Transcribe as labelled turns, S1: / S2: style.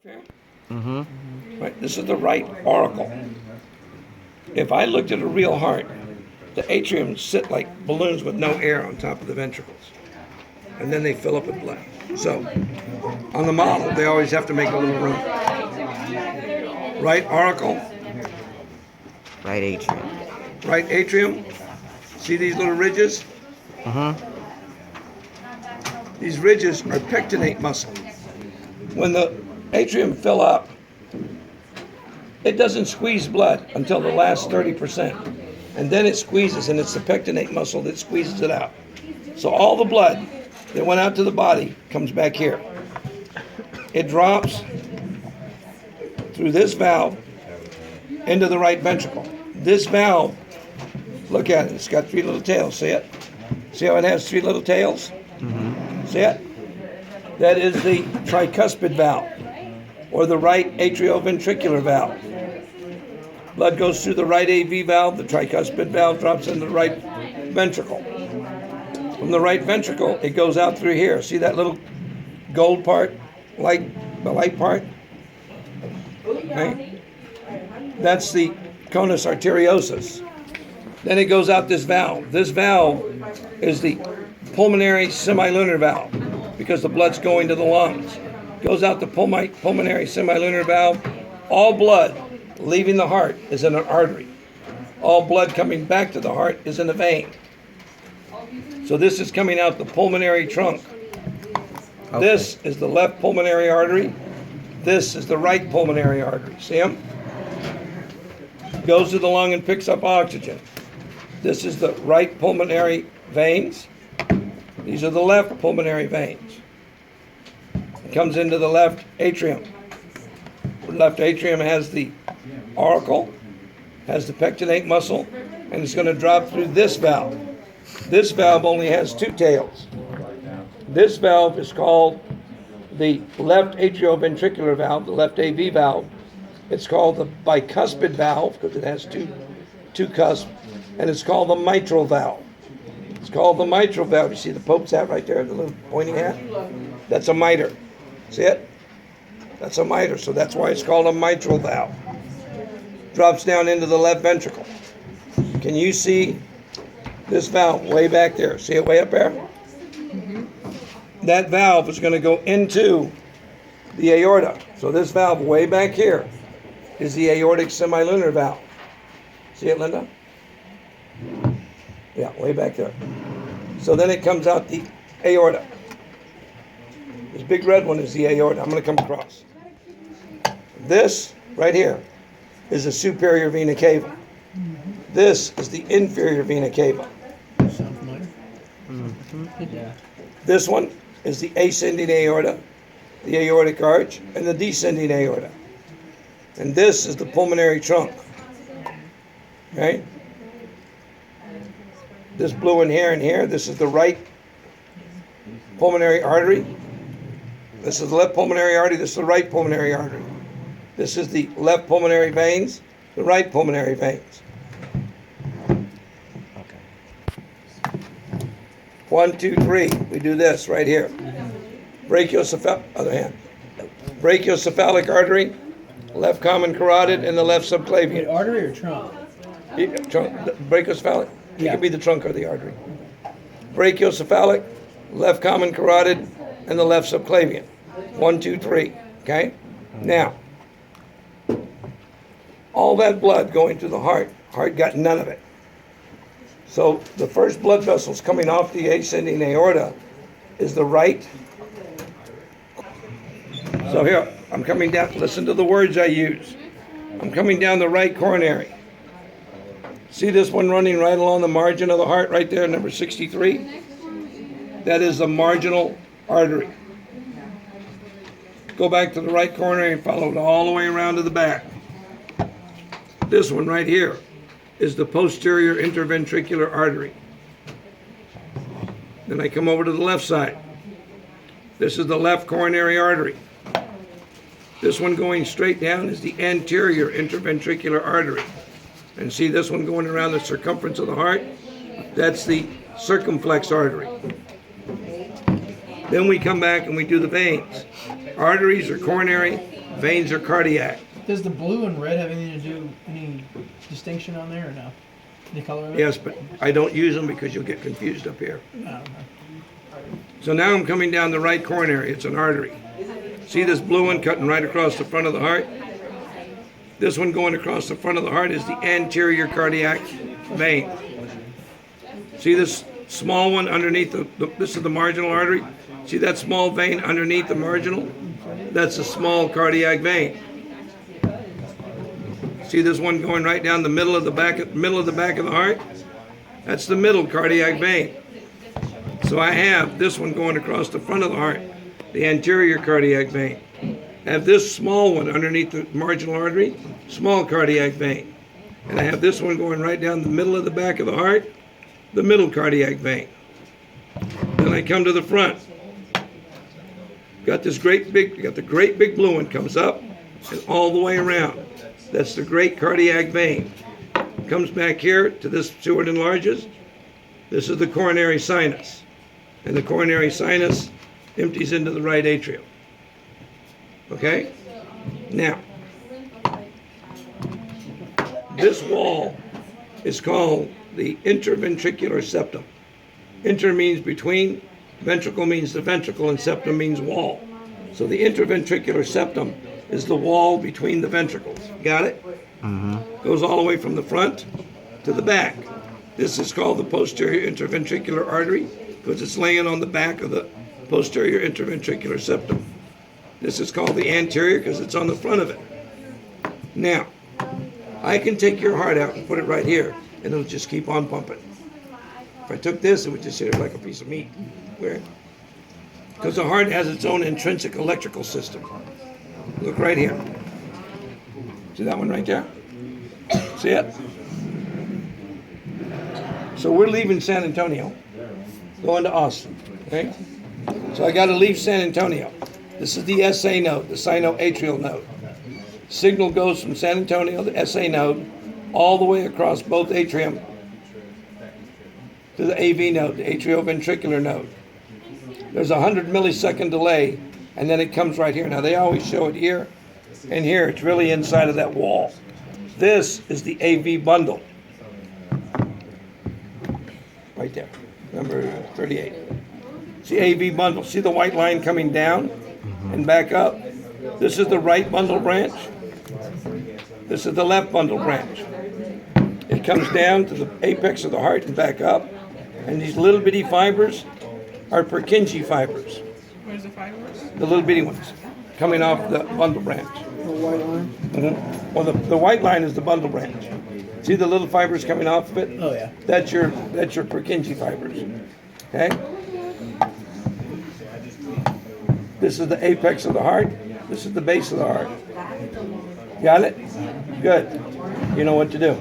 S1: Right, this is the right auricle. If I looked at a real heart, the atrium sit like balloons with no air on top of the ventricles, and then they fill up with blood. So, on the model, they always have to make a little room. Right auricle,
S2: Right atrium.
S1: right atrium. See these little ridges? These ridges are pectinate muscle. When the atrium fill up, it doesn't squeeze blood until the last 30%. And then it squeezes, and it's the pectinate muscle that squeezes it out. So all the blood that went out to the body comes back here. It drops through this valve into the right ventricle. This valve, look at it, it's got three little tails, see it? See how it has three little tails? See it? That is the tricuspid valve, or the right atrioventricular valve. Blood goes through the right AV valve, the tricuspid valve drops into the right ventricle. From the right ventricle, it goes out through here. See that little gold part, the light part? Right? That's the conus arteriosus. Then it goes out this valve. This valve is the pulmonary semilunar valve, because the blood's going to the lungs. Goes out the pulmonary semilunar valve. All blood leaving the heart is in an artery. All blood coming back to the heart is in a vein. So this is coming out the pulmonary trunk. Okay. This is the left pulmonary artery. This is the right pulmonary artery. See them? Goes to the lung and picks up oxygen. This is the right pulmonary veins. These are the left pulmonary veins. It comes into the left atrium. The left atrium has the auricle, has the pectinate muscle, and it's going to drop through this valve. This valve only has two tails. This valve is called the left atrioventricular valve, the left AV valve. It's called the bicuspid valve because it has two cusps, and it's called the mitral valve. It's called the mitral valve. You see the Pope's hat right there, the little pointy hat? That's a mitre. See it? That's a mitre, so that's why it's called a mitral valve. Drops down into the left ventricle. Can you see this valve way back there? See it way up there? That valve is going to go into the aorta. So this valve way back here is the aortic semilunar valve. See it, Linda? Yeah, way back there. So then it comes out the aorta. This big red one is the aorta. I'm going to come across. This right here is the superior vena cava. This is the inferior vena cava. This one is the ascending aorta, the aortic arch, and the descending aorta. And this is the pulmonary trunk. Right? This blue in here and here, this is the right pulmonary artery. This is the left pulmonary artery, this is the right pulmonary artery. This is the left pulmonary veins, the right pulmonary veins. 1, 2, 3. We do this right here. Other hand. Brachiocephalic artery, left common carotid, and the left subclavian.
S3: Artery or trunk?
S1: Trunk. Brachiocephalic. It could be the trunk or the artery. Brachiocephalic, left common carotid, and the left subclavian. 1, 2, 3. Okay? Now, all that blood going to the heart got none of it. So the first blood vessels coming off the ascending aorta is the right. So here, I'm coming down, listen to the words I use. I'm coming down the right coronary. See this one running right along the margin of the heart right there, number 63? That is the marginal artery. Go back to the right coronary and follow it all the way around to the back. This one right here is the posterior interventricular artery. Then I come over to the left side. This is the left coronary artery. This one going straight down is the anterior interventricular artery. And see this one going around the circumference of the heart? That's the circumflex artery. Then we come back and we do the veins. Arteries are coronary, veins are cardiac.
S3: Does the blue and red have anything to do, any distinction on there or no? Any color of it?
S1: Yes, but I don't use them because you'll get confused up here.
S3: No.
S1: So now I'm coming down the right coronary. It's an artery. See this blue one cutting right across the front of the heart? This one going across the front of the heart is the anterior cardiac vein. See this small one underneath this is the marginal artery? See that small vein underneath the marginal? That's a small cardiac vein. See this one going right down the middle of the back of the heart? That's the middle cardiac vein. So I have this one going across the front of the heart, the anterior cardiac vein. I have this small one underneath the marginal artery, small cardiac vein. And I have this one going right down the middle of the back of the heart, the middle cardiac vein. Then I come to the front. Got the great big blue one comes up and all the way around. That's the great cardiac vein. Comes back here to this, see where it enlarges? This is the coronary sinus. And the coronary sinus empties into the right atrium. Okay? Now, this wall is called the interventricular septum. Inter means between, ventricle means the ventricle, and septum means wall. So the interventricular septum is the wall between the ventricles. Got it? Mm-hmm. Goes all the way from the front to the back. This is called the posterior interventricular artery because it's laying on the back of the posterior interventricular septum. This is called the anterior because it's on the front of it. Now, I can take your heart out and put it right here, and it'll just keep on pumping. If I took this, it would just sit like a piece of meat. Where? Because the heart has its own intrinsic electrical system. Look right here. See that one right there? See it? So we're leaving San Antonio, going to Austin. Okay? So I got to leave San Antonio. This is the SA node, the sinoatrial node. Signal goes from San Antonio, the SA node, all the way across both atrium to the AV node, the atrioventricular node. There's a 100 millisecond delay, and then it comes right here. Now they always show it here and here. It's really inside of that wall. This is the AV bundle. Right there, number 38. It's the AV bundle. See the white line coming down and back up? This is the right bundle branch. This is the left bundle branch. It comes down to the apex of the heart and back up. And these little bitty fibers are Purkinje fibers.
S4: Where's the fibers?
S1: The little bitty ones coming off the bundle branch.
S3: The white line?
S1: Mm-hmm. Well, the white line is the bundle branch. See the little fibers coming off of it?
S3: Oh, yeah.
S1: That's your Purkinje fibers. Okay? This is the apex of the heart. This is the base of the heart. Got it? Good. You know what to do.